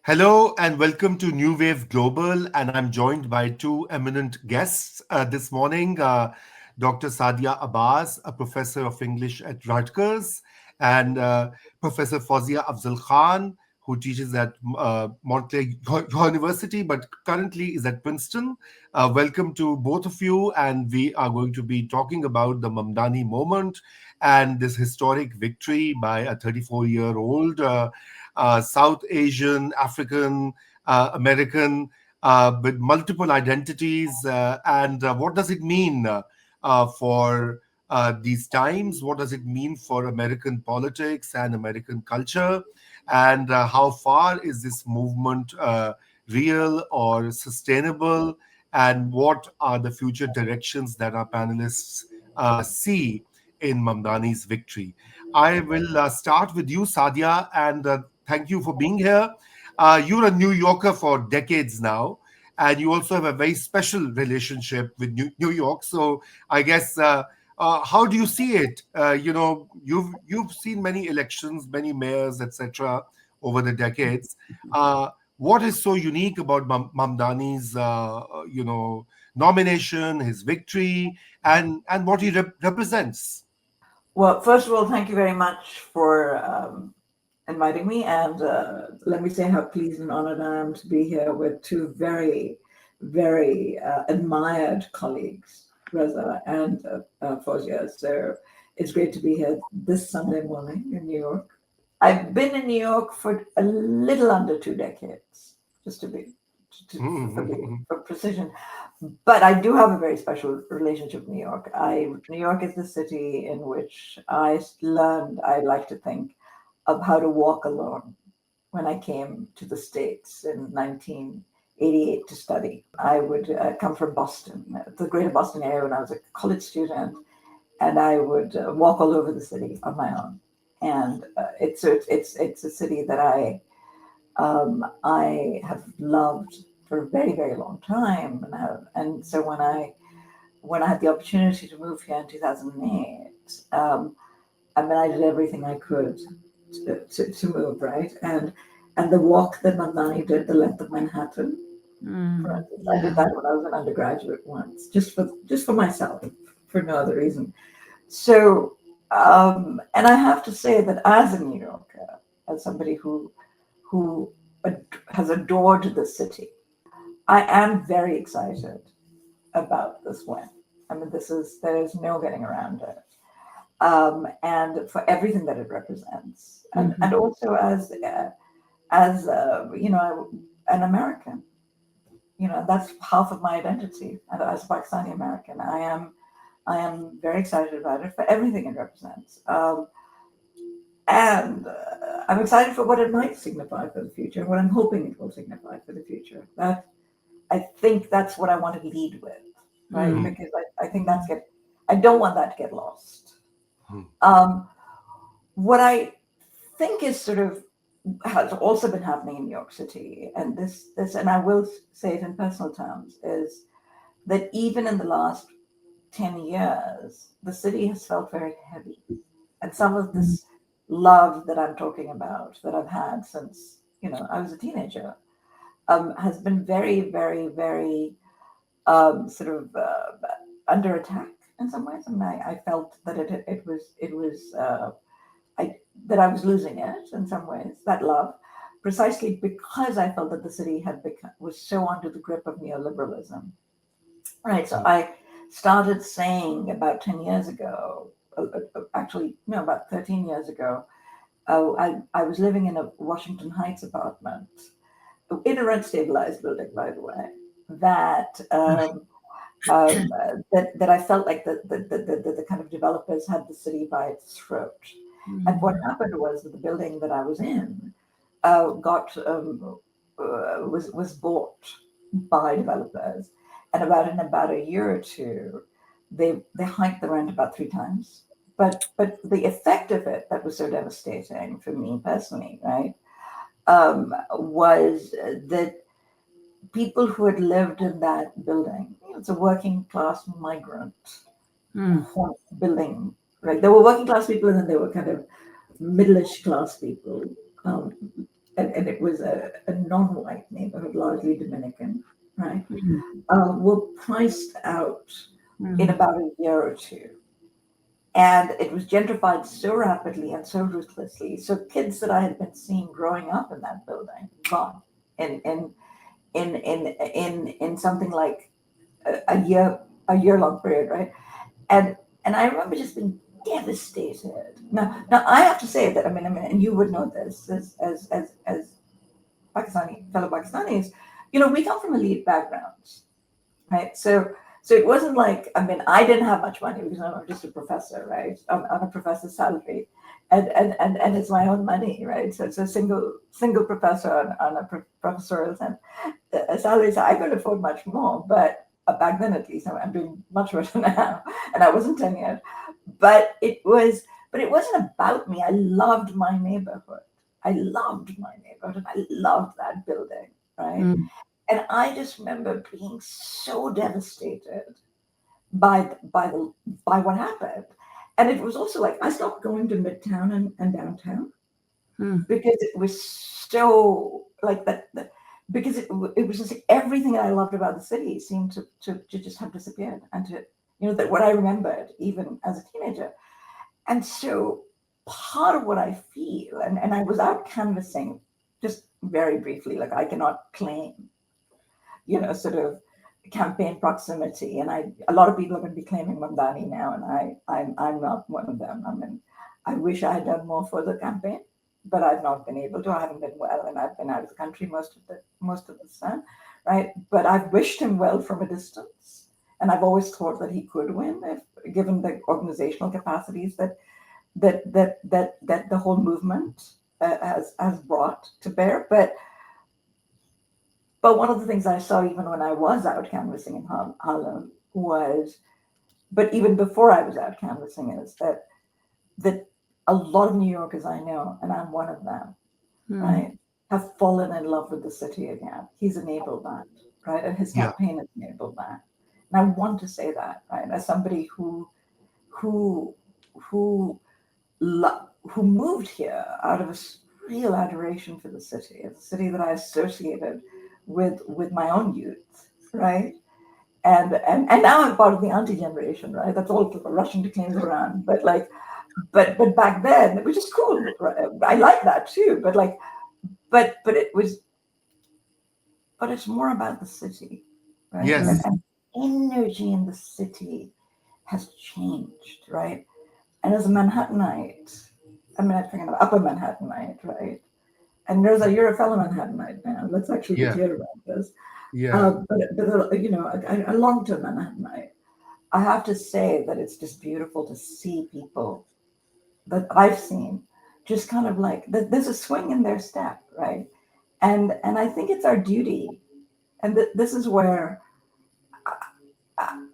Hello and welcome to New Wave Global. And I'm joined by two eminent guests this morning, Dr. Sadia Abbas, a professor of English at Rutgers, and Professor Fawzia Afzal-Khan, who teaches at Montclair University but currently is at Princeton. Welcome to both of you. And we are going to be talking about the Mamdani moment and this historic victory by a 34-year-old South Asian, African, American, with multiple identities. And what does it mean for these times? What does it mean for American politics and American culture? And how far is this movement real or sustainable? And what are the future directions that our panelists see in Mamdani's victory? I will start with you, Sadia, and thank you for being here. You're a New Yorker for decades now, and you also have a very special relationship with New York. So I guess, how do you see it? You've seen many elections, many mayors, etc., over the decades. What is so unique about Mamdani's, nomination, his victory, and what he represents? Well, first of all, thank you very much for inviting me, and let me say how pleased and honored I am to be here with two very admired colleagues, Raza and Fawzia. So it's great to be here this Sunday morning in New York. I've been in New York for a little under 2 decades, just to be for precision. But I do have a very special relationship with New York. New York is the city in which I learned, I like to think, of how to walk alone when I came to the States in 1988 to study. I would come from Boston, the greater Boston area, when I was a college student, and I would walk all over the city on my own. And it's a city that I have loved for a very long time, and so when I had the opportunity to move here in 2008, I did everything I could to move, right, and the walk that Mamdani did the length of Manhattan. For instance, I did that when I was an undergraduate once, just for myself, for no other reason. So, and I have to say that as a New Yorker, as somebody who has adored the city, I am very excited about this win. I mean, there is no getting around it, and for everything that it represents, and also as an American, that's half of my identity. And as a Pakistani American, I am very excited about it for everything it represents. And I'm excited for what it might signify for the future, what I'm hoping it will signify for the future. That I think that's what I want to lead with, right? Because I think I don't want that to get lost. What I think is sort of has also been happening in New York City, and this, and I will say it in personal terms, is that even in the last 10 years, the city has felt very heavy. And some of this love that I'm talking about, that I've had since, I was a teenager, has been very sort of under attack in some ways. I mean, I felt that that I was losing it in some ways, that love, precisely because I felt that the city was so under the grip of neoliberalism. Right. So I started saying about 10 years ago, actually, no, about 13 years ago, I was living in a Washington Heights apartment, in a rent stabilized building, by the way, that that I felt like the kind of developers had the city by its throat. And what happened was that the building that I was in was bought by developers, and in about a year or two, they hiked the rent about 3 times. But the effect of it that was so devastating for me personally, right, was that people who had lived in that building, it's a working class migrant building, right? There were working class people, and then there were kind of middle-ish class people, and it was a non-white neighborhood, largely Dominican, right, Mm. were priced out in Mm. about a year or two. And it was gentrified so rapidly and so ruthlessly. So kids that I had been seeing growing up in that building, gone in in something like a year, a year long period, right? And I remember just being devastated. Now I have to say that and you would know this as Pakistani fellow Pakistanis, we come from elite backgrounds, right? So it wasn't like, I didn't have much money because I'm just a professor, right? I'm a professor's salary, and it's my own money, right? So it's a single professor on a professorial salary. So I could afford much more, but back then at least, I'm doing much better now, and I wasn't tenured. But it wasn't about me. I loved my neighborhood. I loved my neighborhood. I loved that building, right? Mm. And I just remember being so devastated by what happened. And it was also like I stopped going to Midtown and downtown Mm. because it was so like that because it was just like everything that I loved about the city seemed to just have disappeared, and to that what I remembered even as a teenager. And so part of what I feel, and I was out canvassing just very briefly, like I cannot claim sort of campaign proximity. And a lot of people are going to be claiming Mamdani now, and I'm not one of them. I wish I had done more for the campaign, but I've not been able to. I haven't been well, and I've been out of the country most of the time, right? But I've wished him well from a distance, and I've always thought that he could win if given the organizational capacities that the whole movement has brought to bear. But one of the things I saw even when I was out canvassing in Harlem was, but even before I was out canvassing, is that a lot of New Yorkers I know, and I'm one of them, Mm. right, have fallen in love with the city again. He's enabled that, right, and his Yeah. campaign has enabled that. And I want to say that, right, as somebody who who who moved here out of a real adoration for the city. It's a city that I associated with my own youth, right? And now I'm part of the auntie generation, right? That's all rushing to claim Zohran. But back then, which is cool. Right? I like that too. But it was, but it's more about the city, right? Mm. Yes. And energy in the city has changed, right? And as a Manhattanite, I'm thinking of Upper Manhattanite, right? And Rosa, you're a fellow Manhattanite now. Let's actually be Yeah. clear about this. Yeah. A long-term Manhattanite. I have to say that it's just beautiful to see people that I've seen just kind of like there's a swing in their step, right? And I think it's our duty, and this is where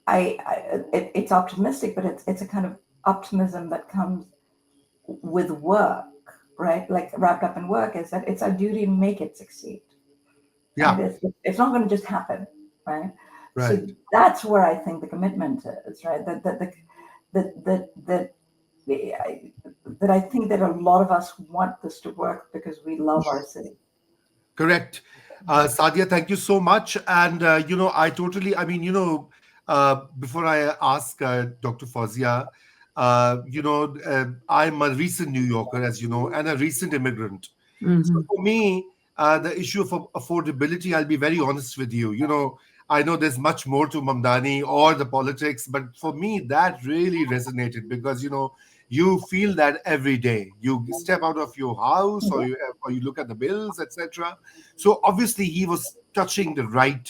it's optimistic, but it's a kind of optimism that comes with work, right? Like wrapped up in work, is that it's our duty to make it succeed, right? Yeah. It's not going to just happen, right? So Right. that's where I think the commitment is, right? That I think that a lot of us want this to work because we love our city. Correct. Sadia, thank you so much. And, I totally, before I ask Dr. Fawzia, I'm a recent New Yorker, as you know, and a recent immigrant. So Mhm. for me, the issue of affordability, I'll be very honest with you. I know there's much more to Mamdani or the politics, but for me, that really resonated because you feel that every day. You step out of your house, or Mhm. you look at the bills, etc. So obviously, he was touching the right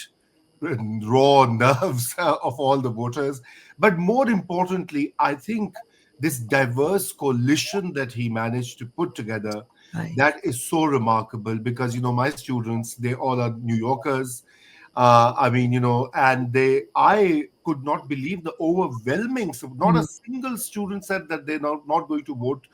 raw nerves of all the voters. But more importantly, I think this diverse coalition that he managed to put together, Right. that is so remarkable because my students, they all are New Yorkers. And I could not believe the overwhelming. So not a Mm. single student said that they're not going to vote,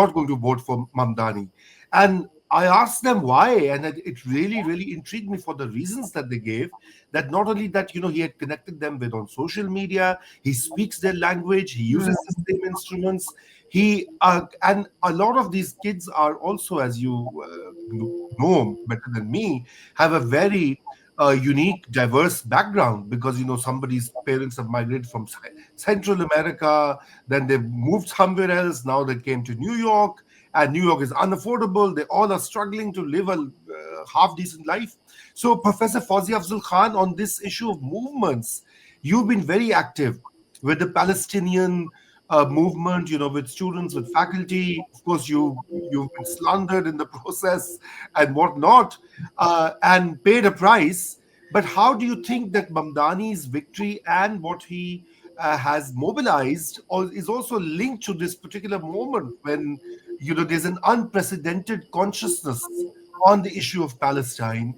not going to vote for Mamdani. And I asked them why, and it really, really intrigued me for the reasons that they gave. That not only that, he had connected them with on social media, he speaks their language, he uses the same instruments. And a lot of these kids are also, as you know better than me, have a very unique, diverse background, because somebody's parents have migrated from Central America, then they moved somewhere else. Now they came to New York, and New York is unaffordable. They all are struggling to live a half decent life. So, Professor Fawzia Afzal-Khan, on this issue of movements, you've been very active with the Palestinian movement, with students, with faculty. Of course, you've been slandered in the process and whatnot, and paid a price. But how do you think that Mamdani's victory and what he has mobilized is also linked to this particular moment when there's an unprecedented consciousness on the issue of Palestine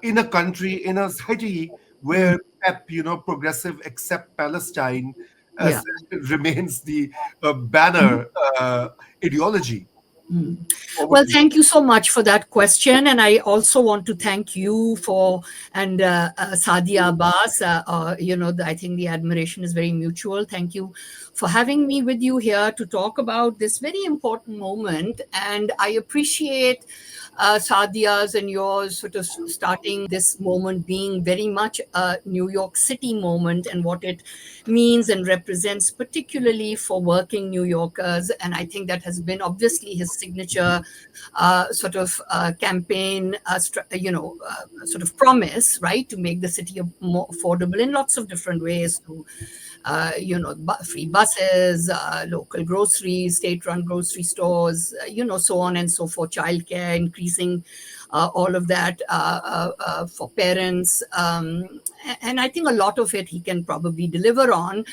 in a country, in a city where PEP, progressive accept Palestine, uh, Yeah. remains the banner ideology. Over Well, to you. thank you so much for that question. And I also want to thank you and Sadia Abbas. I think the admiration is very mutual. Thank you for having me with you here to talk about this very important moment. And I appreciate Sadia's and yours sort of starting this moment being very much a New York City moment and what it means and represents, particularly for working New Yorkers. And I think that has been obviously his signature campaign, sort of promise, right, to make the city more affordable in lots of different ways, through free buses, local groceries, state-run grocery stores, so on and so forth, childcare, increasing all of that for parents. And I think a lot of it he can probably deliver on.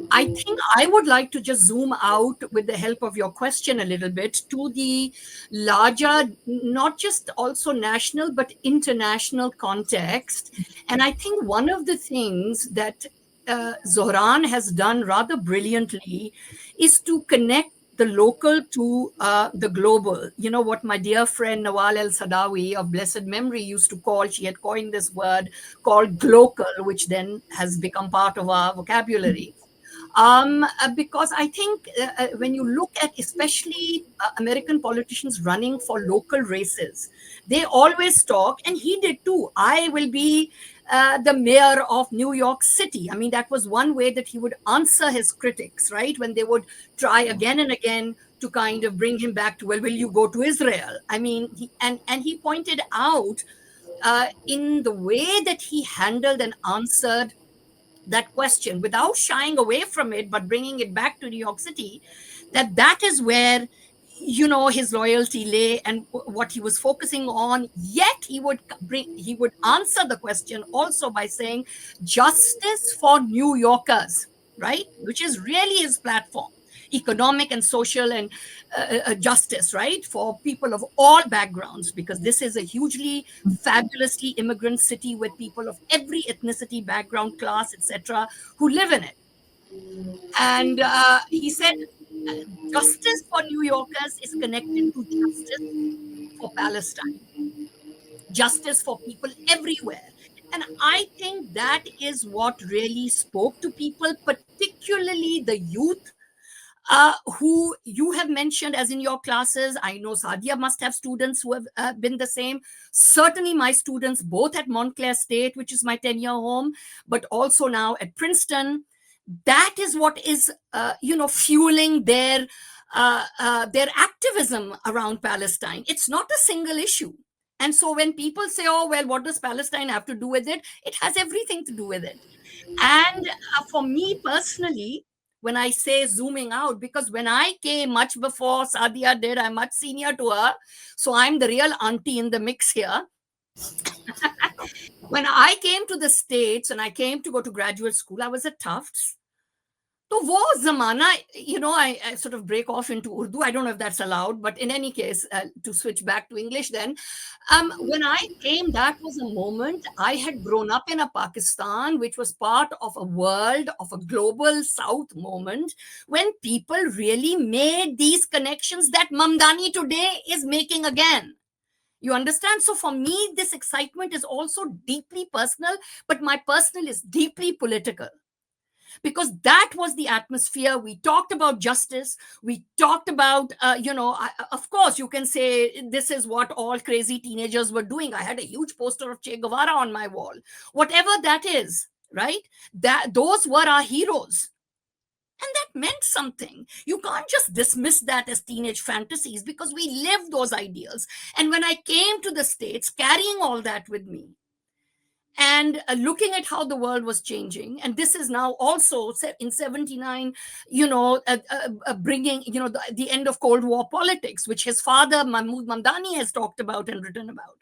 I think I would like to just zoom out with the help of your question a little bit to the larger, not just also national, but international context. And I think one of the things that Zohran has done rather brilliantly is to connect the local to the global. You know what my dear friend Nawal El Sadawi of blessed memory used to call, she had coined this word called glocal, which then has become part of our vocabulary. Because I think when you look at especially American politicians running for local races, they always talk, and he did too. I will be the mayor of New York City. I mean, that was one way that he would answer his critics, right? When they would try again and again to kind of bring him back to, well, will you go to Israel? I mean, and he pointed out in the way that he handled and answered that question without shying away from it, but bringing it back to New York City, that is where his loyalty lay and what he was focusing on. Yet he would answer the question also by saying justice for New Yorkers, right, which is really his platform, economic and social and justice, right, for people of all backgrounds, because this is a hugely fabulously immigrant city with people of every ethnicity, background, class, etc., who live in it. And he said justice for New Yorkers is connected to justice for Palestine, justice for people everywhere. And I think that is what really spoke to people, particularly the youth, who you have mentioned as in your classes. I know Sadia must have students who have been the same. Certainly my students, both at Montclair State, which is my 10-year home, but also now at Princeton. That is what is, fueling their activism around Palestine. It's not a single issue. And so when people say, oh, well, what does Palestine have to do with it? It has everything to do with it. And for me personally, when I say zooming out, because when I came much before Sadia did, I'm much senior to her. So I'm the real auntie in the mix here. When I came to the States and I came to go to graduate school, I was at Tufts. तो वो ज़माना, I sort of break off into Urdu. I don't know if that's allowed, but in any case, to switch back to English then, When I came, that was a moment. I had grown up in a Pakistan, which was part of a world, of a global South moment, when people really made these connections that Mamdani today is making again. You understand? So for me, this excitement is also deeply personal, but my personal is deeply political, because that was the atmosphere. We talked about justice. We talked about, of course, you can say this is what all crazy teenagers were doing. I had a huge poster of Che Guevara on my wall. Whatever that is, right? That those were our heroes. And that meant something. You can't just dismiss that as teenage fantasies, because we lived those ideals. And when I came to the States, carrying all that with me, and looking at how the world was changing, and this is now also in 79, bringing, the end of Cold War politics, which his father Mahmoud Mamdani has talked about and written about.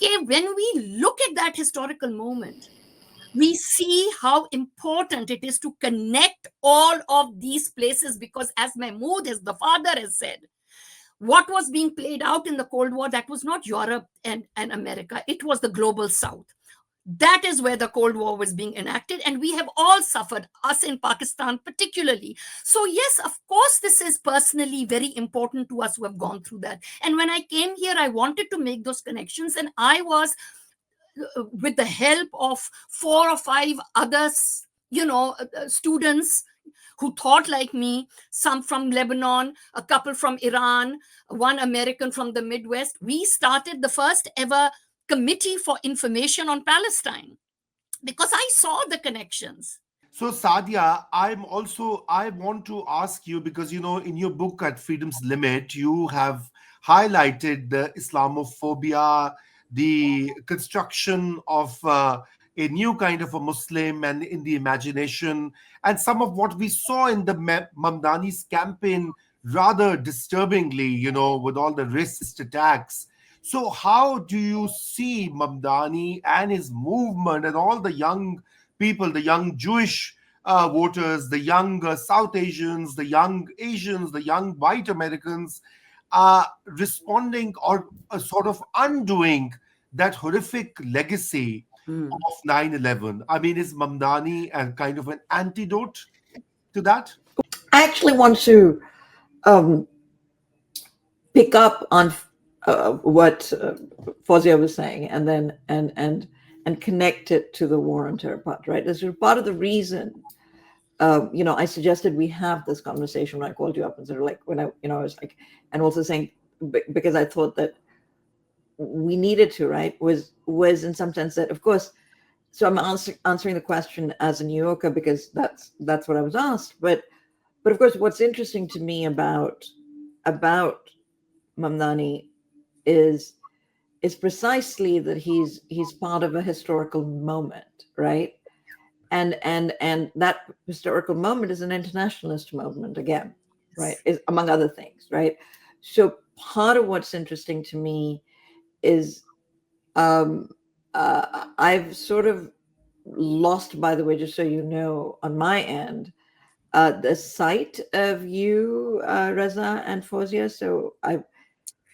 Okay, when we look at that historical moment, we see how important it is to connect all of these places, because as Mahmoud, as the father, has said, what was being played out in the Cold War, that was not Europe and America, it was the global South. That is where the Cold War was being enacted, and we have all suffered, us in Pakistan particularly. So yes, of course, this is personally very important to us who have gone through that. And when I came here, I wanted to make those connections, and I was, with the help of 4 or 5 others, students who thought like me, some from Lebanon, a couple from Iran, one American from the Midwest. We started the first ever Committee for Information on Palestine, because I saw the connections. So, Sadia, I want to ask you because, in your book at Freedom's Limit, you have highlighted the Islamophobia, the construction of a new kind of a Muslim and in the imagination, and some of what we saw in the Mamdani's campaign rather disturbingly, with all the racist attacks. So, how do you see Mamdani and his movement and all the young people, the young Jewish voters, the young South Asians, the young Asians, the young white Americans, responding or sort of undoing that horrific legacy of 9/11? I mean, is Mamdani a kind of an antidote to that? I actually want to pick up on what Fawzia was saying, and then and connect it to the war on terror part, right? This is part of the reason, I suggested we have this conversation when I called you up and sort of like when I was like, and also saying, because I thought that we needed to, right, was in some sense that, of course, so I'm answering the question as a New Yorker because that's what I was asked. But of course, what's interesting to me about Mamdani is precisely that he's part of a historical moment, right? And that historical moment is an internationalist moment again, right? Is among other things, right? So part of what's interesting to me is I've sort of lost, by the way, just so you know, on my end, the sight of you, Raza and Fawzia. So I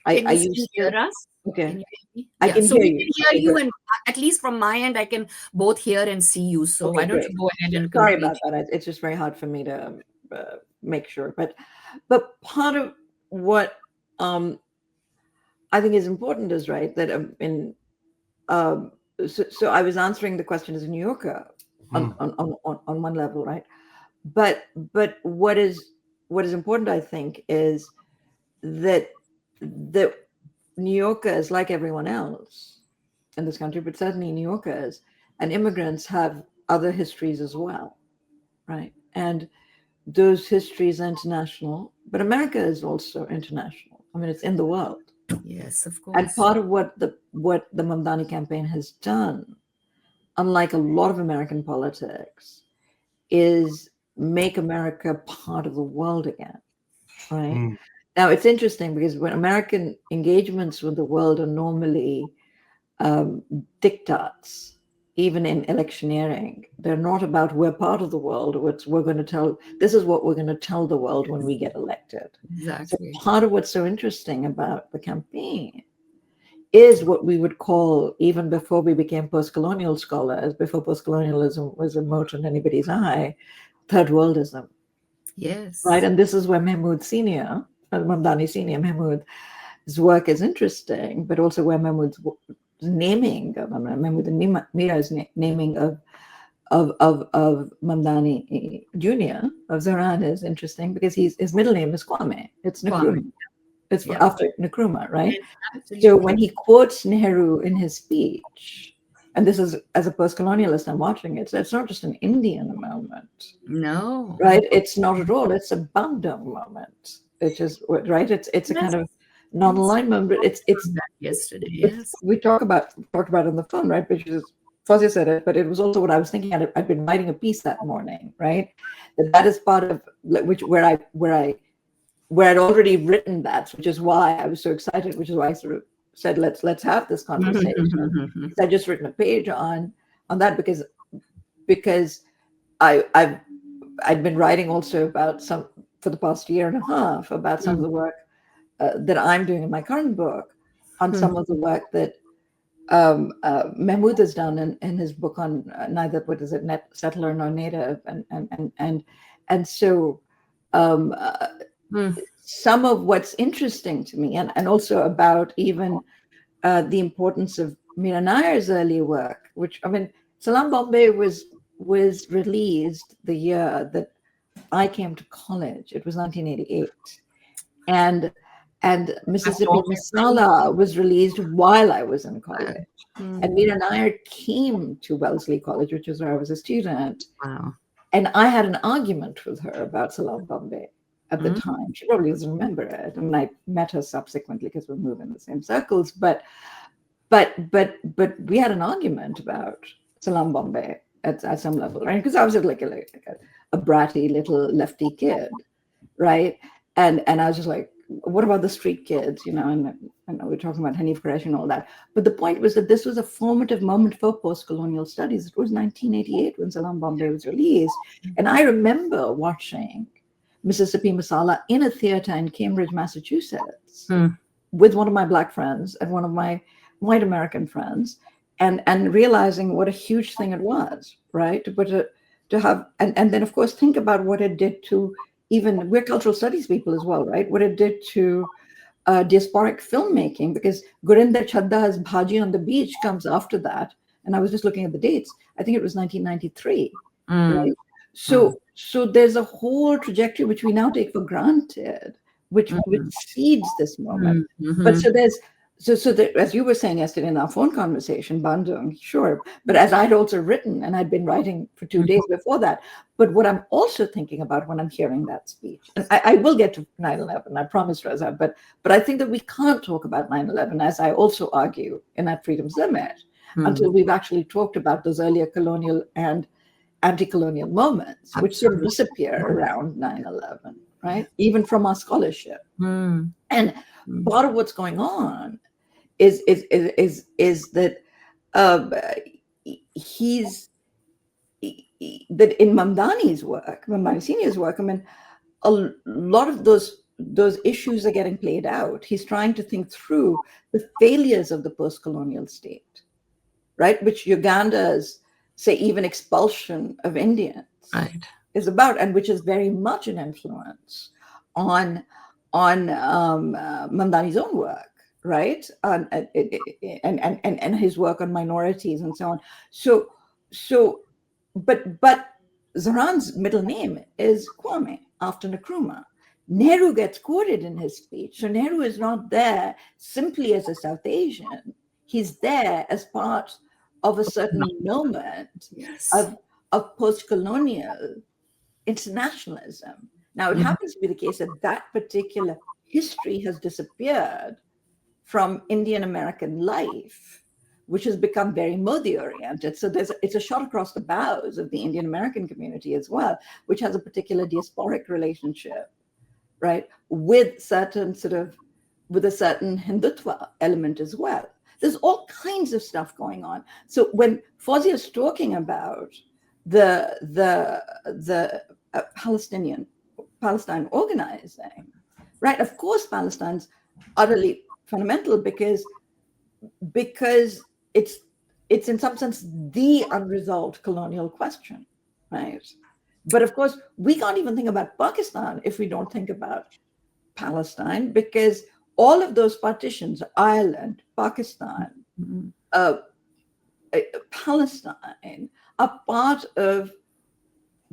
Can you used still to. hear us? Okay. Can you hear me? I can so hear we you. can hear Okay, you, good. and at least from my end, I can both hear and see you. So Okay, why don't great. you go ahead and Sorry complete? about that. It's just very hard for me to make sure. But part of what I think is important is, right, that so I was answering the question as a New Yorker on one level, right? But what is important, I think, is that New Yorkers, like everyone else in this country, but certainly New Yorkers and immigrants, have other histories as well, right? And those histories are international, but America is also international. I mean, it's in the world. Yes, of And course. part of what the Mamdani campaign has done, unlike a lot of American politics, is make America part of the world again, right? Now, it's interesting because when American engagements with the world are normally diktats, even in electioneering, they're not about we're part of the world. This is what we're going to tell the world when we get elected. Exactly. So part of what's so interesting about the campaign is what we would call, even before we became post-colonial scholars, before post-colonialism was a mote in anybody's eye, third worldism. Yes. Right, and this is where Mahmood Senior, Mamdani Senior, Mahmood's work is interesting, but also where Mahmood's naming of Mahmood and Mira's naming of Mamdani Jr. of Zohran is interesting because his middle name is Kwame. It's Nkrumah. It's after Nkrumah, right? Absolutely. So when he quotes Nehru in his speech, and this is, as a post-colonialist, I'm watching it, so it's not just an Indian moment. No. Right? It's not at all. It's a Bandung moment. It is, right? It's a kind of non-aligned moment. It's yesterday. Yes. We talked about it on the phone, right? Which is, Fawzia said it, but it was also what I was thinking. I'd been writing a piece that morning, right? That is part of where I'd already written that, which is why I was so excited, which is why I sort of said, let's have this conversation. I just written a page on that because I'd been writing also about for the past year and a half about some of the work that I'm doing in my current book, on some of the work that Mahmood has done in his book on neither, what is it, settler nor native, and so some of what's interesting to me, and also about even the importance of Mira Nair's early work, which, I mean, Salam Bombay was released the year that I came to college. It was 1988, and Mississippi Masala was released while I was in college. And Mira Nair came to Wellesley College, which is where I was a student. Wow. And I had an argument with her about Salam Bombay at the time. She probably doesn't remember it. And I met her subsequently because we moved in the same circles. But we had an argument about Salam Bombay at some level, right? Because I was like a bratty little lefty kid, right? And I was just like, what about the street kids, you know? And we're talking about Hanif Qureshi and all that. But the point was that this was a formative moment for post-colonial studies. It was 1988 when Salam Bombay was released. And I remember watching Mississippi Masala in a theater in Cambridge, Massachusetts, with one of my Black friends and one of my white American friends, and realizing what a huge thing it was, right? But to have, and then of course think about what it did to, even, we're cultural studies people as well, right? What it did to diasporic filmmaking, because Gurinder Chadda's Bhaji on the Beach comes after that. And I was just looking at the dates. I think it was 1993, right? So there's a whole trajectory which we now take for granted, which seeds this moment. But so there's, so that, as you were saying yesterday in our phone conversation, Bandung, sure. But as I'd also written, and I'd been writing for 2 days before that, but what I'm also thinking about when I'm hearing that speech, and I will get to 9/11, I promise, Raza, but I think that we can't talk about 9/11, as I also argue in At Freedom's Limit, until we've actually talked about those earlier colonial and anti-colonial moments, which sort of disappear around 9/11, right? Even from our scholarship. And part of what's going on is that that in Mamdani's work, Mamdani Senior's work, I mean, a lot of those issues are getting played out. He's trying to think through the failures of the post-colonial state, right? Which Uganda's, say, even expulsion of Indians is about, and which is very much an influence on Mamdani's own work, right? And his work on minorities and so on. So, but Zohran's middle name is Kwame, after Nkrumah. Nehru gets quoted in his speech. So Nehru is not there simply as a South Asian. He's there as part of a certain moment of post-colonial internationalism. Now, it happens to be the case that that particular history has disappeared from Indian American life, which has become very Modi-oriented. So it's a shot across the bows of the Indian American community as well, which has a particular diasporic relationship, right, with a certain Hindutva element as well. There's all kinds of stuff going on. So when Fawzia is talking about the Palestine organizing, right? Of course, Palestine's utterly fundamental because because it's in some sense the unresolved colonial question, right? But of course, we can't even think about Pakistan if we don't think about Palestine, because all of those partitions, Ireland, Pakistan, uh, Palestine, are part of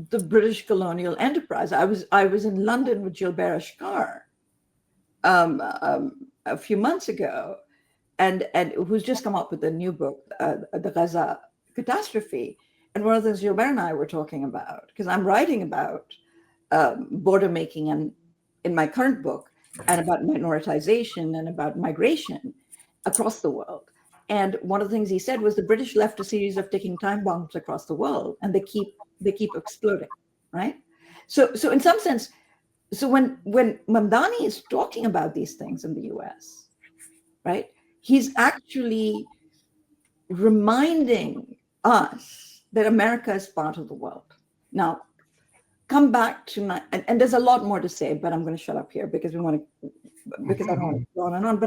the British colonial enterprise. I was in London with Gilbert Ashkar a few months ago, and who's just come up with a new book, the Raza Catastrophe. And one of the things Gilbert and I were talking about, because I'm writing about border making and in my current book, and about minoritization and about migration across the world. And one of the things he said was the British left a series of ticking time bombs across the world, and they keep exploding, right? So in some sense, so when Mamdani is talking about these things in the US, right, he's actually reminding us that America is part of the world. Now, come back to and there's a lot more to say, but I'm going to shut up here because I don't want to go on and on.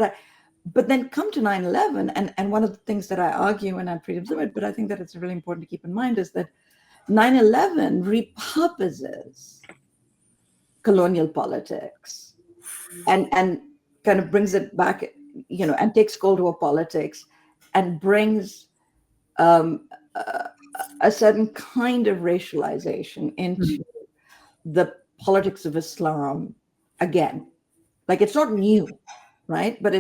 But then come to 9/11, and one of the things that I argue, and I'm free to observe it, but I think that it's really important to keep in mind, is that 9/11 repurposes colonial politics and kind of brings it back, and takes Cold War politics and brings a certain kind of racialization into the politics of Islam again. Like, it's not new, right? But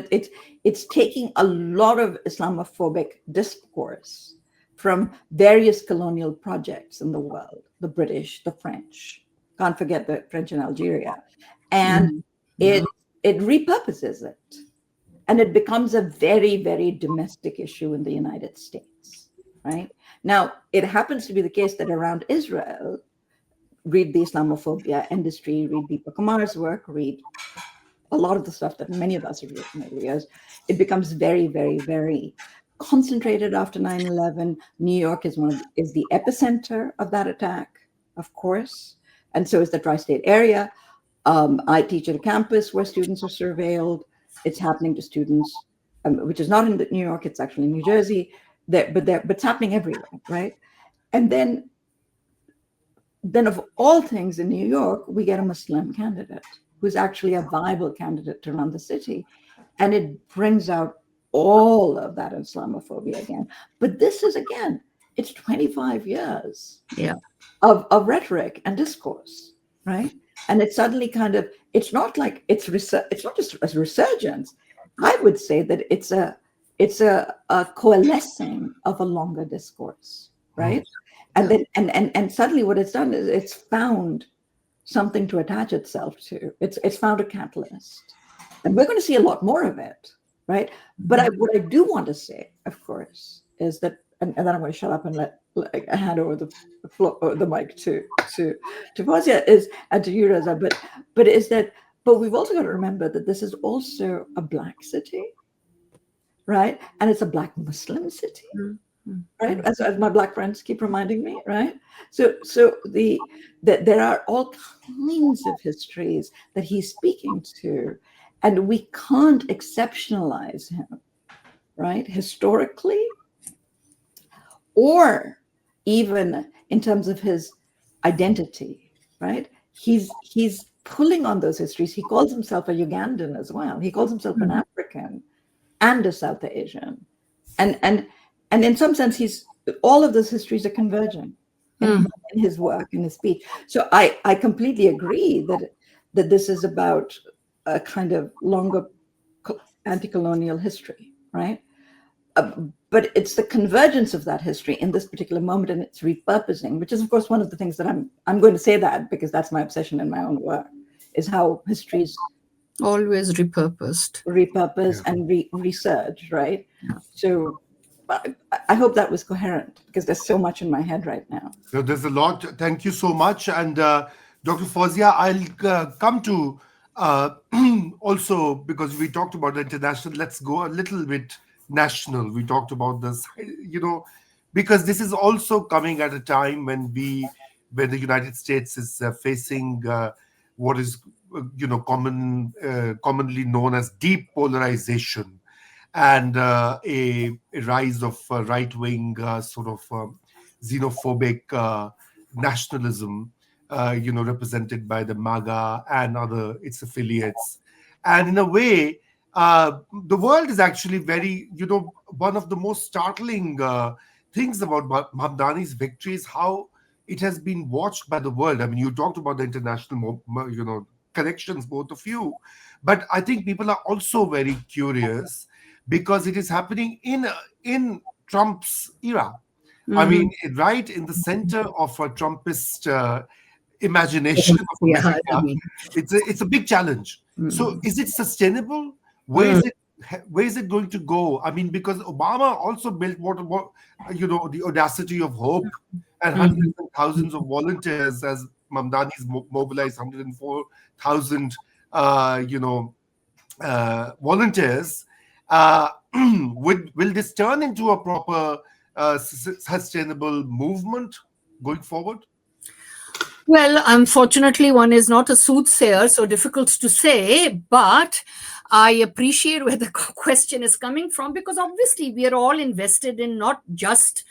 it's taking a lot of Islamophobic discourse from various colonial projects in the world, the British, the French, can't forget the French in Algeria, and it repurposes it, and it becomes a very, very domestic issue in the United States, right? Now, it happens to be the case that around Israel, read the Islamophobia industry, read Deepak Kumar's work, read a lot of the stuff that many of us have written over the years, it becomes very, very, very concentrated after 9/11. New York is the epicenter of that attack, of course, and so is the tri-state area. I teach at a campus where students are surveilled. It's happening to students, which is not in New York, it's actually in New Jersey, but it's happening everywhere, right? And then of all things in New York, we get a Muslim candidate who's actually a viable candidate to run the city. And it brings out all of that Islamophobia again. But this is, again, it's 25 years of rhetoric and discourse, right? And it's suddenly kind of, it's not like it's not just a resurgence. I would say that it's a coalescing of a longer discourse, right? And then and suddenly what it's done is it's found something to attach itself to. It's found a catalyst, and we're going to see a lot more of it, right? But what I do want to say, of course, is that, and then I'm going to shut up and hand over the floor, or the mic to Fawzia, and to you, Raza. But we've also got to remember that this is also a Black city, right? And it's a Black Muslim city. Right, as my Black friends keep reminding me, right? So there are all kinds of histories that he's speaking to, and we can't exceptionalize him, right? Historically, or even in terms of his identity, right? He's pulling on those histories. He calls himself a Ugandan as well. He calls himself an African and a South Asian, and in some sense, all of those histories are converging in his work, in his speech. So I completely agree that this is about a kind of longer anti-colonial history, right? But it's the convergence of that history in this particular moment, and its repurposing, which is, of course, one of the things that I'm going to say that because that's my obsession in my own work, is how history is always repurposed and researched, right? So I hope that was coherent, because there's so much in my head right now. So there's a lot. Thank you so much. And Dr. Fawzia, I'll come to also, because we talked about the international, let's go a little bit national. We talked about this, because this is also coming at a time when the United States is facing what is commonly known as deep polarization. and a rise of right-wing sort of xenophobic nationalism, represented by the MAGA and other its affiliates. And in a way, the world is actually very, one of the most startling things about Mamdani's victory is how it has been watched by the world. I mean, you talked about the international, connections, both of you, but I think people are also very curious because it is happening in Trump's era. I Mhm. mean, right in the center of a Trumpist imagination of Yeah, I America. mean, It's a big challenge. So, mm, is it sustainable? Where mm, is it? Where is it going to go? I mean, because Obama also built what the audacity of hope and hundreds mhm. and thousands of volunteers, as Mamdani's mobilized 104,000, volunteers. Uh, will this turn into a proper sustainable movement going forward? Well, unfortunately, one is not a soothsayer, so difficult to say, but I appreciate where the question is coming from, because obviously we are all invested in not just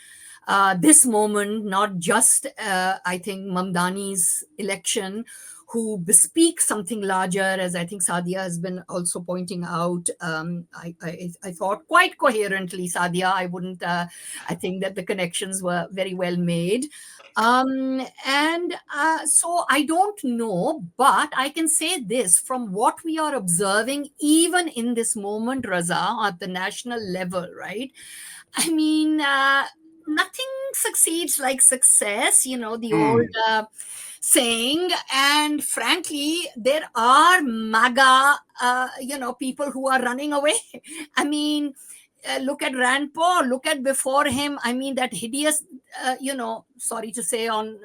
this moment, not just, I think, Mamdani's election, who bespeak something larger, as I think Sadia has been also pointing out. I thought quite coherently, Sadia. I think that the connections were very well made. And so I don't know, but I can say this from what we are observing, even in this moment, Raza, at the national level, right? I mean, nothing succeeds like success, the old Hmm. saying. And frankly, there are MAGA, people who are running away. I mean, look at Rand Paul, look at before him. I mean, that hideous, sorry to say on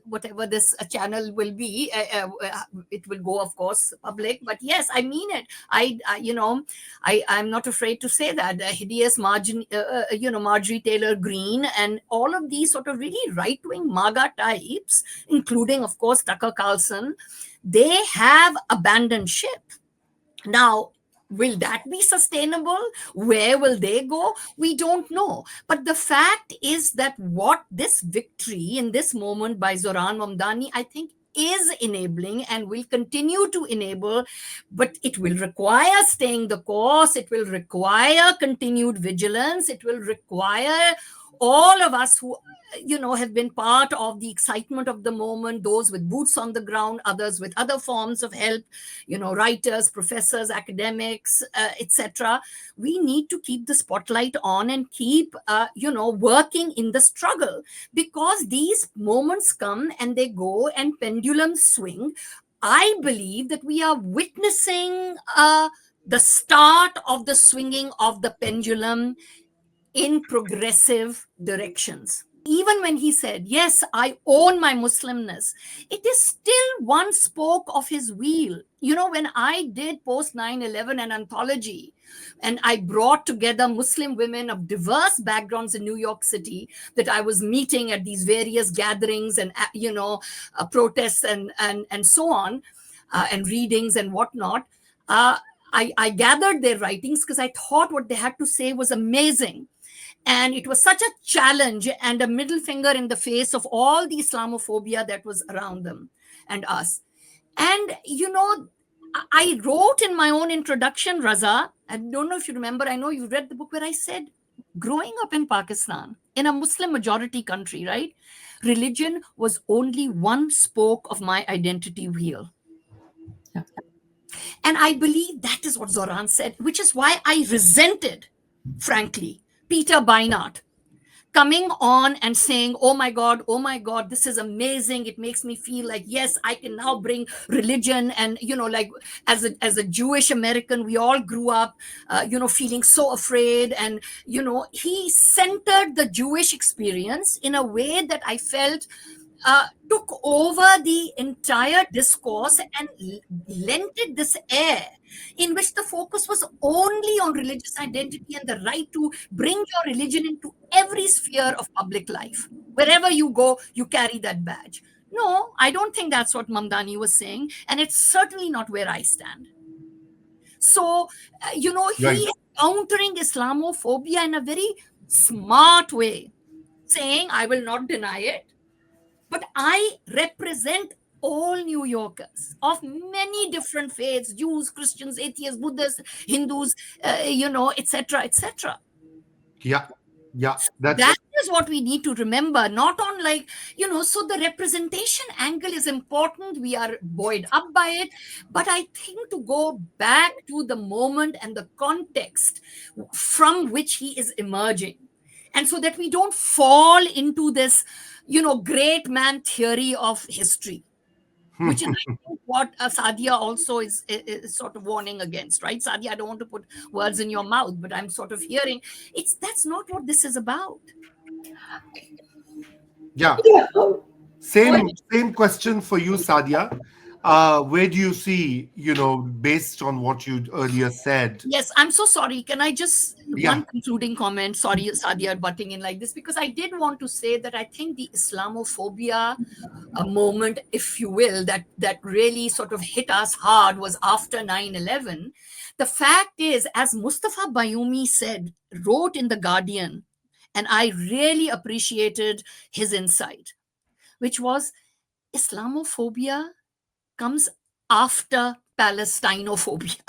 whatever this channel will be, it will go, of course, public. But yes, I mean it. I'm not afraid to say that hideous Marjorie Taylor Greene and all of these sort of really right wing MAGA types, including, of course, Tucker Carlson, they have abandoned ship. Now, will that be sustainable? Where will they go? We don't know. But the fact is that what this victory in this moment by Zohran Mamdani, I think, is enabling and will continue to enable, but it will require staying the course. It will require continued vigilance. It will require all of us who have been part of the excitement of the moment, those with boots on the ground, others with other forms of help, writers, professors, academics, etc. We need to keep the spotlight on and keep working in the struggle, because these moments come and they go and pendulums swing. I believe that we are witnessing the start of the swinging of the pendulum in progressive directions. Even when he said, yes, I own my Muslimness, it is still one spoke of his wheel. When I did post 9/11 an anthology, and I brought together Muslim women of diverse backgrounds in New York City that I was meeting at these various gatherings and, protests and so on, and readings and whatnot. Uh, I gathered their writings because I thought what they had to say was amazing. And it was such a challenge and a middle finger in the face of all the Islamophobia that was around them and us. And, I wrote in my own introduction, Raza, I don't know if you remember, I know you read the book, where I said, growing up in Pakistan, in a Muslim majority country, right? Religion was only one spoke of my identity wheel. Yeah. And I believe that is what Zohran said, which is why I resented, frankly, Peter Beinart coming on and saying, oh my God, this is amazing. It makes me feel like, yes, I can now bring religion. And, like as a Jewish American, we all grew up, feeling so afraid. And, he centered the Jewish experience in a way that I felt took over the entire discourse and lent it this air in which the focus was only on religious identity and the right to bring your religion into every sphere of public life. Wherever you go, you carry that badge. No, I don't think that's what Mamdani was saying. And it's certainly not where I stand. So, he Right. countering Islamophobia in a very smart way, saying, I will not deny it, but I represent all New Yorkers of many different faiths, Jews, Christians, atheists, Buddhists, Hindus, etc., etc. Yeah, yeah. That's That is what we need to remember, not on so the representation angle is important. We are buoyed up by it. But I think to go back to the moment and the context from which he is emerging, and so that we don't fall into this, great man theory of history, which is, I think, what Sadia also is sort of warning against, right? Sadia, I don't want to put words in your mouth, but I'm sort of hearing that's not what this is about. yeah. Yeah. Go Same ahead. same question for you, Sadia. Where do you see, based on what you earlier said? Yes, I'm so sorry. Can I just Yeah, one concluding comment? Sorry, Sadia, butting in like this, because I did want to say that I think the Islamophobia moment, if you will, that really sort of hit us hard was after 9/11. The fact is, as Mustafa Bayoumi wrote in The Guardian, and I really appreciated his insight, which was Islamophobia comes after Palestinophobia.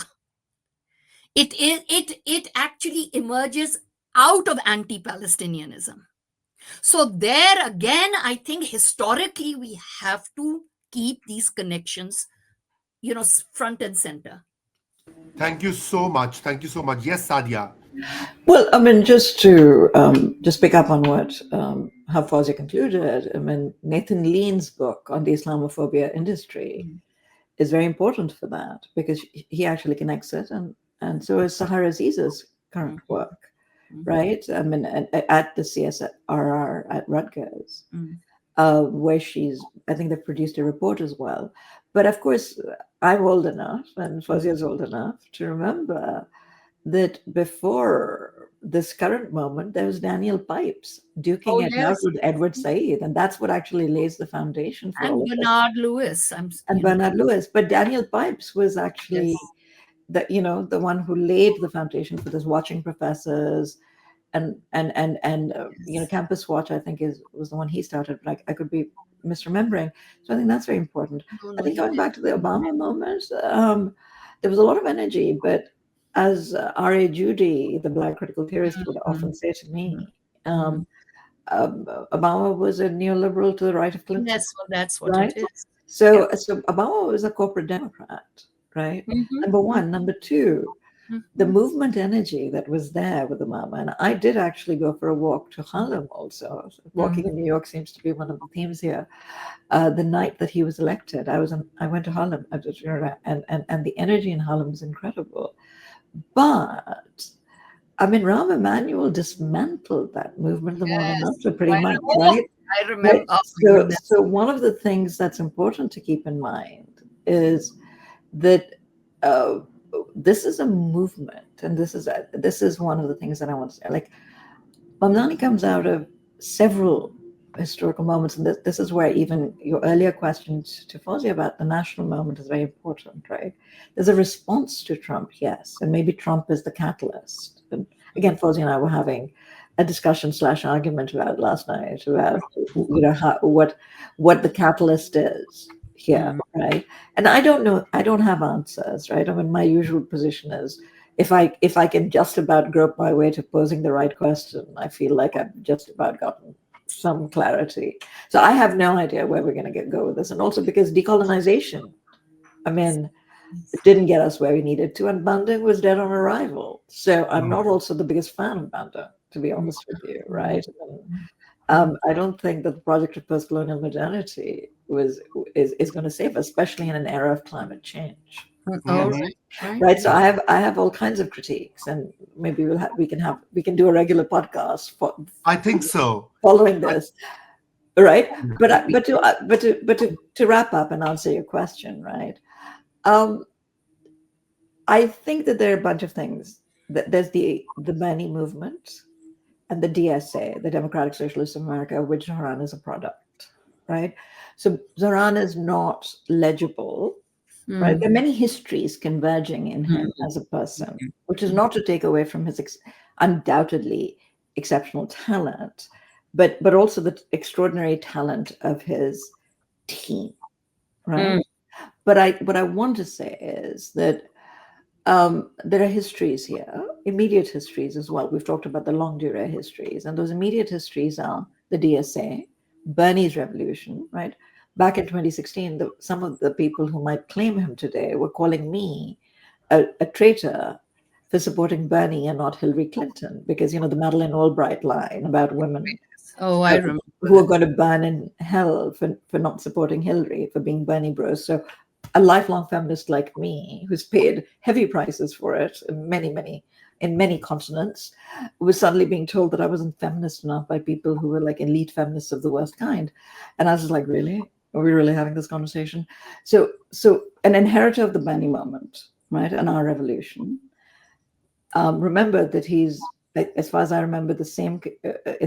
It actually emerges out of anti-Palestinianism. So there again, I think historically we have to keep these connections, front and center. thank you so much. Thank you so much. Yes, Sadia. Well, I mean, just to just pick up on what how Fawzia concluded, I mean, Nathan Lean's book on the Islamophobia industry is very important for that because he actually connects it, and so is Sahar Aziz's current work, right? I mean, at the CSRR at Rutgers, where I think they've produced a report as well. But of course, I'm old enough, and Fawzia's old enough to remember that before this current moment, there was Daniel Pipes Oh, duking it out yes. with Edward Said, and that's what actually lays the foundation for all And of this. Bernard Lewis. And Bernard Lewis, but Daniel Pipes was actually Yes. the one who laid the foundation for this watching professors and Campus Watch. I think was the one he started, but I could be misremembering. So I think that's very important. No, I no, think he going did. back to the Obama moment, there was a lot of energy, but as R.A. Judy, the Black critical theorist, would often say to me, um, Obama was a neoliberal to the right of Clinton, Yes, well, that's what it right? is. So, Yeah. so Obama was a corporate Democrat, right? Mhm. Number one. Number two, the Mhm. movement energy that was there with Obama. And I did actually go for a walk to Harlem also. Walking in New York seems to be one of the themes here. The night that he was elected, I went to Harlem, and the energy in Harlem was incredible. But I mean, Rahm Emanuel dismantled that movement the morning Yes. after, pretty much, Oh, right? I Right. remember. Oh my So, goodness. so one of the things that's important to keep in mind is that uh, this is a movement, and this is one of the things that I want to say. Like, Mamdani comes out of several historical moments, and this is where even your earlier questions to Fawzia about the national moment is very important, right? There's a response to Trump, yes, and maybe Trump is the catalyst. And again, Fawzia and I were having a discussion / argument about last night about what the catalyst is here, right? And I don't know, I don't have answers, right? I mean, my usual position is if I can just about grope my way to posing the right question, I feel like I've just about gotten some clarity. So I have no idea where we're going to go with this, and also because decolonization, I mean, it didn't get us where we needed to, and Bandung was dead on arrival. So I'm not also the biggest fan of Bandung, to be honest with you, right? I don't think that the project of post-colonial modernity is going to save us, especially in an era of climate change. All Mhm. right. Right. So I have all kinds of critiques, and maybe we can do a regular podcast I think so. following I- this, right? But to wrap up and answer your question, right? Um, I think that there are a bunch of things. There's the Bani movement and the DSA, the Democratic Socialists of America, of which Zohran is a product, right? So Zohran is not legible right? There are many histories converging in him as a person, which is not to take away from his undoubtedly exceptional talent, but also the extraordinary talent of his team, right? But what I want to say is that there are histories here, immediate histories as well. We've talked about the longue durée histories, and those immediate histories are the DSA, Bernie's revolution, right? Back in 2016, some of the people who might claim him today were calling me a traitor for supporting Bernie and not Hillary Clinton, because, you know, the Madeleine Albright line about women I remember who are going to burn in hell for not supporting Hillary, for being Bernie bros. So a lifelong feminist like me, who's paid heavy prices for it in many continents, was suddenly being told that I wasn't feminist enough by people who were like elite feminists of the worst kind. And I was just like, really? Are we really having this conversation? So an inheritor of the Bernie moment, right, and our revolution, remember that he's, as far as I remember, in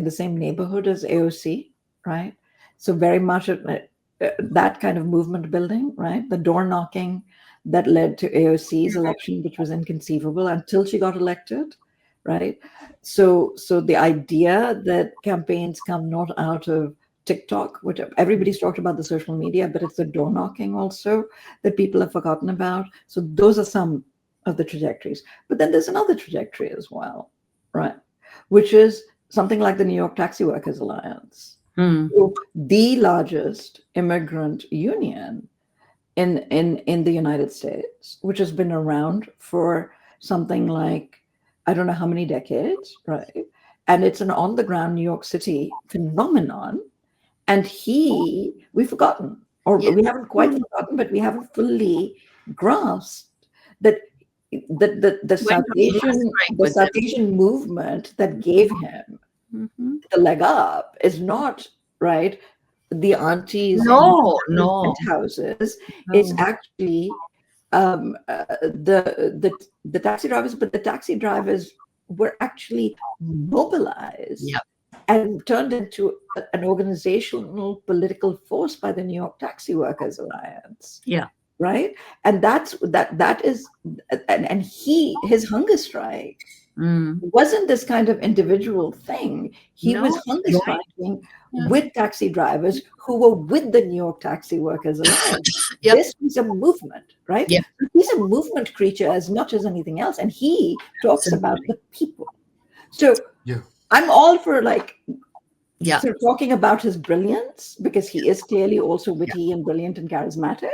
the same neighborhood as AOC, right? So very much that kind of movement building, right? The door knocking that led to AOC's election, which was inconceivable until she got elected, right? So the idea that campaigns come not out of TikTok, which everybody's talked about the social media, but it's the door knocking also that people have forgotten about. So those are some of the trajectories. But then there's another trajectory as well, right? Which is something like the New York Taxi Workers Alliance, the largest immigrant union in the United States, which has been around for something like, I don't know how many decades, right? And it's an on-the-ground New York City phenomenon. And we've forgotten, or we haven't quite forgotten, but we haven't fully grasped that the citation movement that gave him the leg up is not, right, the aunties in houses. It's actually the taxi drivers, but the taxi drivers were actually mobilized and turned into an organizational political force by the New York Taxi Workers Alliance. Right. And that is, and his hunger strike wasn't this kind of individual thing. He was hunger striking with taxi drivers who were with the New York Taxi Workers Alliance. This was a movement, right? He's a movement creature as much as anything else. And he talks about the people. So I'm all for sort of talking about his brilliance, because he is clearly also witty and brilliant and charismatic.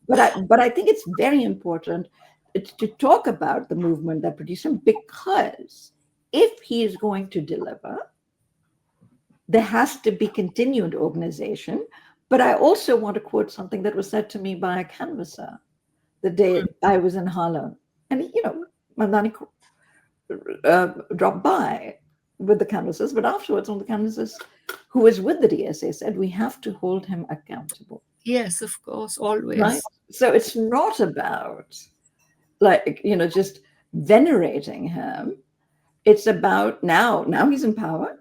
But I think it's very important to talk about the movement that produced him, because if he is going to deliver, there has to be continued organization. But I also want to quote something that was said to me by a canvasser the day I was in Harlem. And, you know, Mamdani dropped by with the canvassers, but afterwards one of the canvassers who was with the DSA said, we have to hold him accountable. Yes, of course, always. Right? So it's not about just venerating him. It's about now he's in power.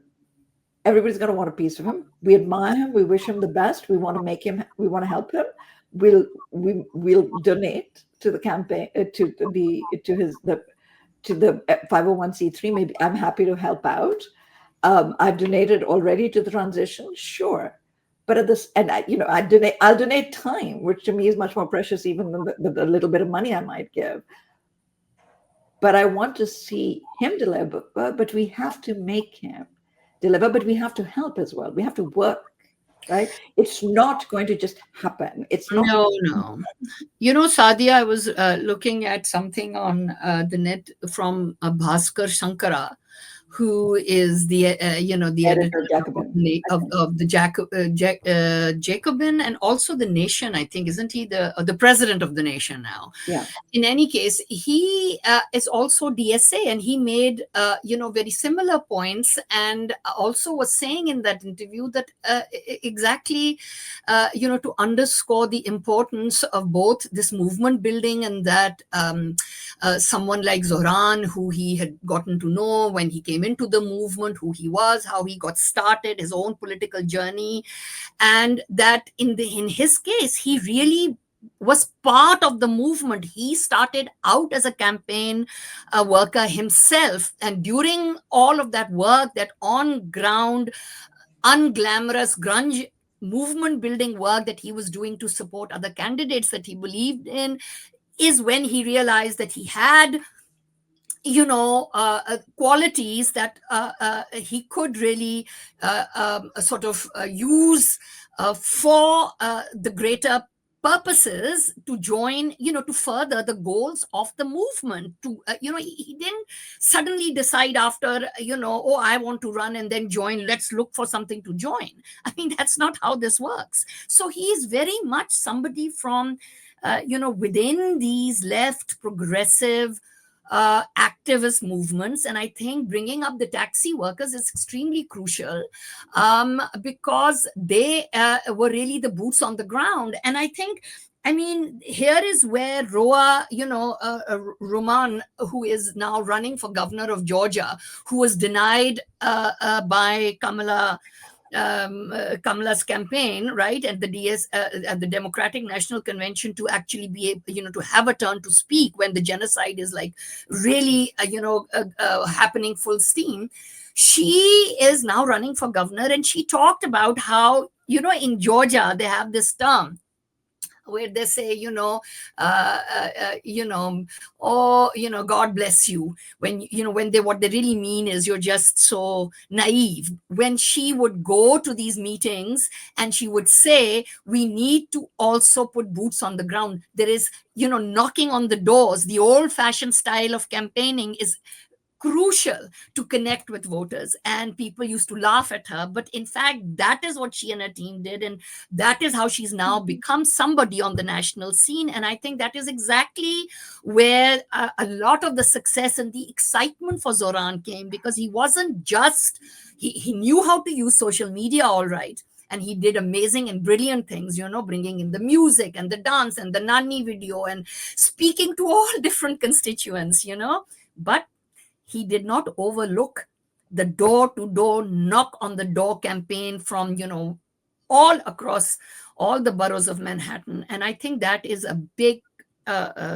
Everybody's going to want a piece of him. We admire him. We wish him the best. We want to help him. We'll donate to the campaign, to the 501c3. Maybe I'm happy to help out. I've donated already to the transition. Sure. But I'll donate time, which to me is much more precious even than the little bit of money I might give. But I want to see him deliver, but we have to make him deliver, but we have to help as well. We have to work, right? It's not going to just happen. It's not. No. You know, Sadia, I was looking at something on the net from Bhaskar Shankara, who is the editor of the Jacobin and also the Nation. I think, isn't he the president of the Nation now? Yeah. In any case, he is also DSA, and he made very similar points, and also was saying in that interview that exactly to underscore the importance of both this movement building, and that someone like Zohran, who he had gotten to know when he came into the movement, who he was, how he got started, his own political journey, and that in his case, he really was part of the movement. He started out as a campaign worker himself, and during all of that work, that on ground, unglamorous grunge movement building work that he was doing to support other candidates that he believed in, is when he realized that he had qualities that he could really sort of use for the greater purposes, to join, to further the goals of the movement. To he didn't suddenly decide after, oh, I want to run and then join, let's look for something to join. I mean, that's not how this works. So he is very much somebody from within these left progressive activist movements. And I think bringing up the taxi workers is extremely crucial, because they were really the boots on the ground. And I mean, here is where Roman, who is now running for governor of Georgia, who was denied by Kamala's campaign, right, at the at the Democratic National Convention, to actually be able, to have a turn to speak when the genocide is like really, happening full steam. She is now running for governor, and she talked about how, in Georgia they have this term where they say, oh, God bless you. When, what they really mean is, you're just so naive. When she would go to these meetings and she would say, we need to also put boots on the ground. There is, knocking on the doors. The old fashioned style of campaigning is crucial to connect with voters, and people used to laugh at her, but in fact that is what she and her team did, and that is how she's now become somebody on the national scene. And I think that is exactly where a lot of the success and the excitement for Zohran came, because he wasn't just he knew how to use social media all right, and he did amazing and brilliant things, bringing in the music and the dance and the Nani video and speaking to all different constituents, but he did not overlook the door-to-door knock on the door campaign from, all across all the boroughs of Manhattan. And I think that is a big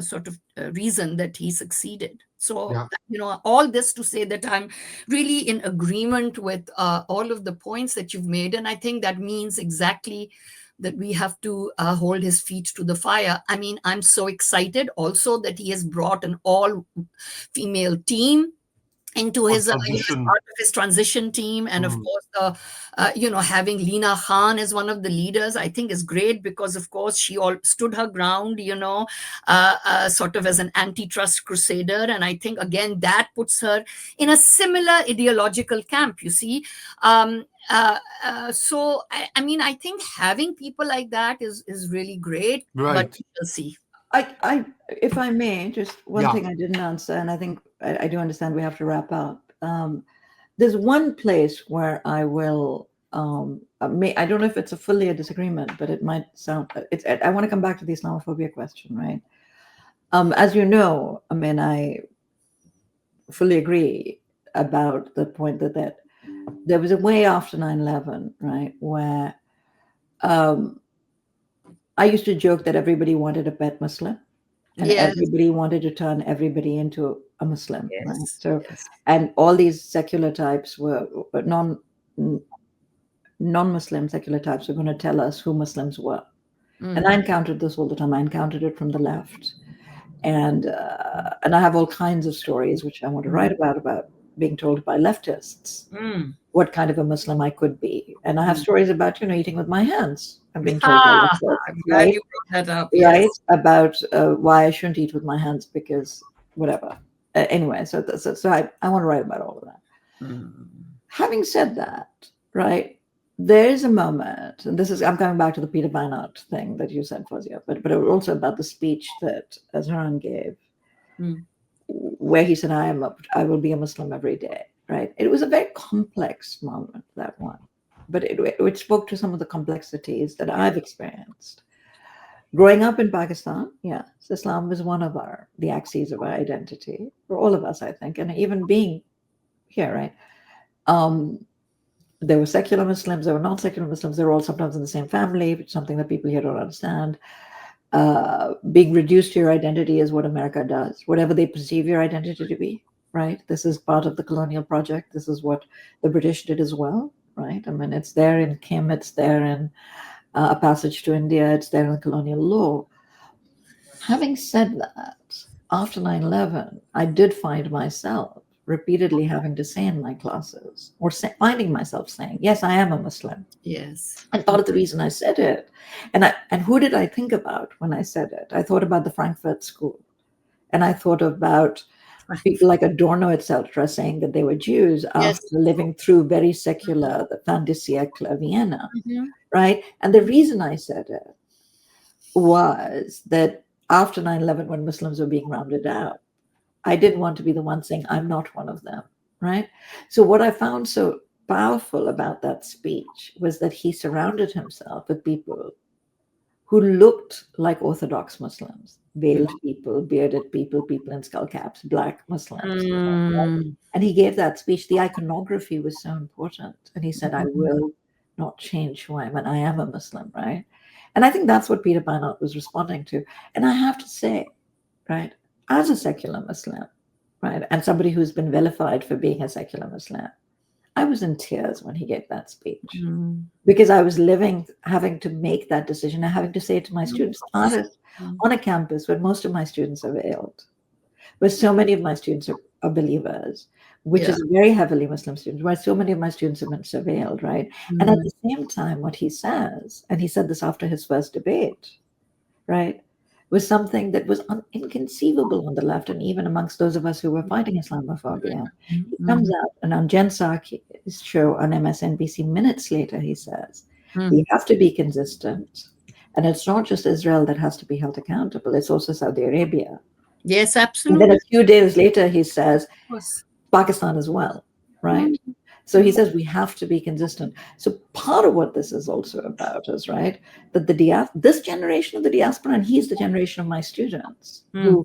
sort of reason that he succeeded. So, Yeah. all this to say that I'm really in agreement with all of the points that you've made. And I think that means exactly that we have to hold his feet to the fire. I mean, I'm so excited also that he has brought an all-female team into On his, as transition. part of his transition team. And of Mm. course, having Lina Khan as one of the leaders, I think is great, because of course she all stood her ground, sort of as an antitrust crusader. And I think again that puts her in a similar ideological camp, you see. So I mean, I think having people like that is really great, but Right. we'll see. If I may, just one Yeah. thing I didn't answer, and I think I do understand we have to wrap up. There's one place where I will, I don't know if it's fully a disagreement, but it might sound, I want to come back to the Islamophobia question, right? As you know, I mean, I fully agree about the point that there was a way after 9/11, right, where I used to joke that everybody wanted a pet Muslim, and Yes, everybody wanted to turn everybody into a Muslim, right? yes, So, yes. and all these secular types were non-Muslim secular types were going to tell us who Muslims were. And I encountered this all the time. I encountered it from the left, and I have all kinds of stories which I want to write about being told by leftists what kind of a Muslim I could be. And I have stories about, eating with my hands. I'm being told by leftists, I'm glad right? you brought that up. Right? Yes. About why I shouldn't eat with my hands because whatever. Anyway, so I want to write about all of that. Having said that, right, there is a moment, and I'm coming back to the Peter Beinart thing that you said, Fawzia, but also about the speech that Zohran gave, where he said, I will be a Muslim every day, right? It was a very complex moment, that one, but it spoke to some of the complexities that I've experienced. Growing up in Pakistan, yes, Islam was one of the axes of our identity, for all of us, I think, and even being here, right? There were secular Muslims, there were non-secular Muslims, they were all sometimes in the same family, which is something that people here don't understand. being reduced to your identity is what America does, whatever they perceive your identity to be, right? This is part of the colonial project. This is what the British did as well, right? I mean, it's there in Kim, it's there in A Passage to India, it's there in colonial law. Having said that, after 9/11, I did find myself repeatedly having to say in my classes, or finding myself saying, yes, I am a Muslim. Yes. And part of the reason I said it, and who did I think about when I said it? I thought about the Frankfurt School, and I thought about people like Adorno, etc., saying that they were Jews Yes. after living through very secular, the fin de siècle Vienna, Mm-hmm. right? And the reason I said it was that after 9/11, when Muslims were being rounded out, I didn't want to be the one saying, I'm not one of them, right? So what I found so powerful about that speech was that he surrounded himself with people who looked like Orthodox Muslims, veiled people, bearded people, people in skull caps, Black Muslims. Mm. And he gave that speech. The iconography was so important. And he said, I will not change who I am, and I am a Muslim, right? And I think that's what Peter Beinart was responding to. And I have to say, right, as a secular Muslim, right, and somebody who's been vilified for being a secular Muslim, I was in tears when he gave that speech because I was having to make that decision and having to say it to my students, honest, on a campus where most of my students are veiled, where so many of my students are believers, which is a very heavily Muslim student, where so many of my students have been surveilled, right? And at the same time, what he says, and he said this after his first debate, right, was something that was inconceivable on the left and even amongst those of us who were fighting Islamophobia. He comes out and on Jen Psaki's show on MSNBC minutes later, he says, we have to be consistent. And it's not just Israel that has to be held accountable, it's also Saudi Arabia. Yes, And absolutely. then a few days later, he says, Pakistan as well, right? So he says we have to be consistent. So part of what this is also about is, right, that this generation of the diaspora, and he's the generation of my students, who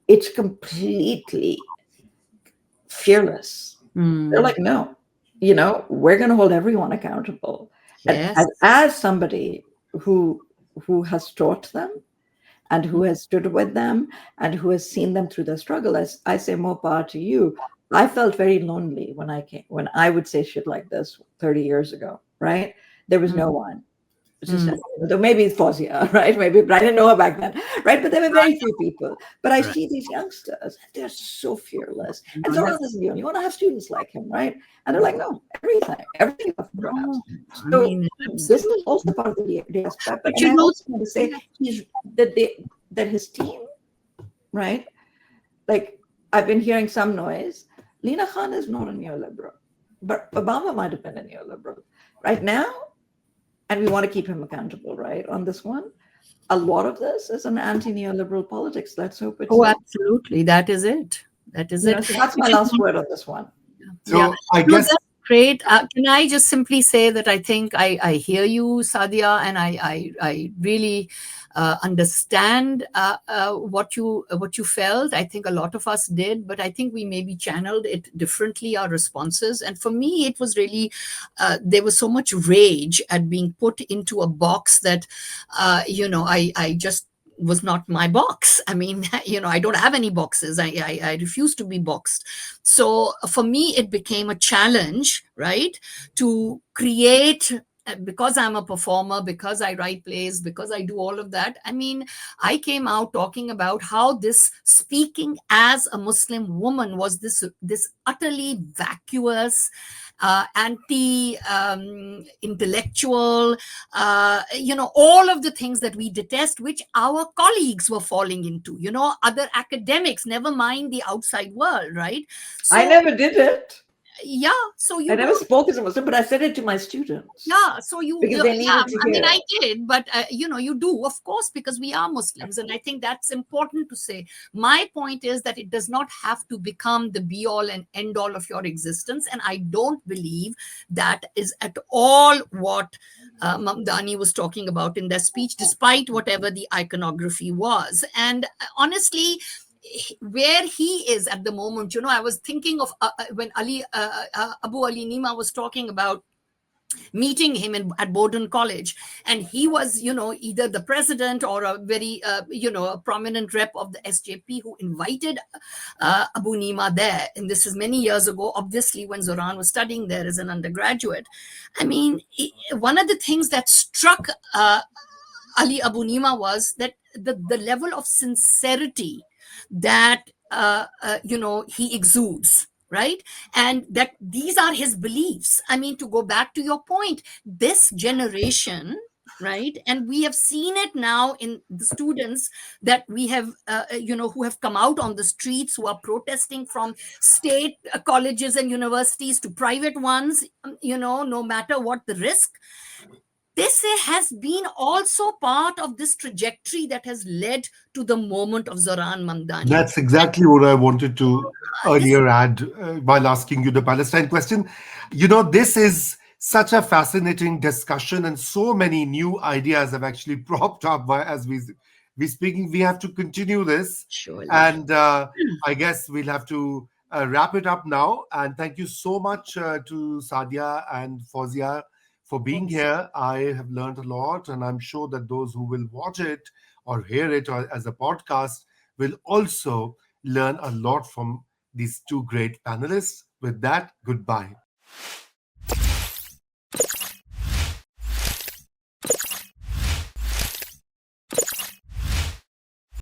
it's completely fearless. They're like, no, we're going to hold everyone accountable. Yes. And as somebody who has taught them and who has stood with them and who has seen them through the struggle, as I say, more power to you. I felt very lonely when I would say shit like this 30 years ago, right? There was no one. Maybe it's Fawzia, right? Maybe, but I didn't know her back then, right? But there were very few people. But I see these youngsters, and they're so fearless. And Zohran isn't the only one. I have students like him, right? And they're like, no, everything up for grabs. So this is also part of the diaspora. But I also want to say that his team, right? Like, I've been hearing some noise. Lina Khan is not a neoliberal, but Obama might have been a neoliberal. Right now, and we want to keep him accountable, right, on this one. A lot of this is an anti-neoliberal politics. Let's hope it's absolutely. That is it. That is it. So that's my last word on this one. So I guess that's great. Can I just simply say that I think I hear you, Sadia, and I really understand what you felt. I think a lot of us did, but I think we maybe channeled it differently, our responses. And for me, it was really there was so much rage at being put into a box that I just was not my box. I mean, I don't have any boxes. I refuse to be boxed. So for me, it became a challenge, right, to create, because I'm a performer, because I write plays, because I do all of that. I mean, I came out talking about how this speaking as a Muslim woman was this utterly vacuous, anti-intellectual, all of the things that we detest, which our colleagues were falling into, other academics, never mind the outside world, right? So, I never did it. Yeah, so I never spoke as a Muslim, but I said it to my students. Yeah, so because they needed to hear. I mean, I did, but you do, of course, because we are Muslims, and I think that's important to say. My point is that it does not have to become the be-all and end-all of your existence, and I don't believe that is at all what Mamdani was talking about in their speech, despite whatever the iconography was. And honestly, where he is at the moment, I was thinking of when Abu Ali Nima was talking about meeting him at Bowdoin College, and he was, either the president or a very, a prominent rep of the SJP who invited Abu Nima there. And this is many years ago, obviously, when Zohran was studying there as an undergraduate. I mean, one of the things that struck Ali Abu Nima was that the level of sincerity that he exudes, right? And that these are his beliefs. I mean, to go back to your point, this generation, right, and we have seen it now in the students that we have who have come out on the streets, who are protesting from state colleges and universities to private ones, no matter what the risk. This has been also part of this trajectory that has led to the moment of Zohran Mamdani. That's exactly what I wanted to This earlier add while asking you the Palestine question. This is such a fascinating discussion, and so many new ideas have actually propped up as we speaking. We have to continue this, surely. and I guess we'll have to wrap it up now. And thank you so much to Sadia and Fawzia for being Thanks. here. I have learned a lot, and I'm sure that those who will watch it or hear it or as a podcast will also learn a lot from these two great panelists. With that, goodbye.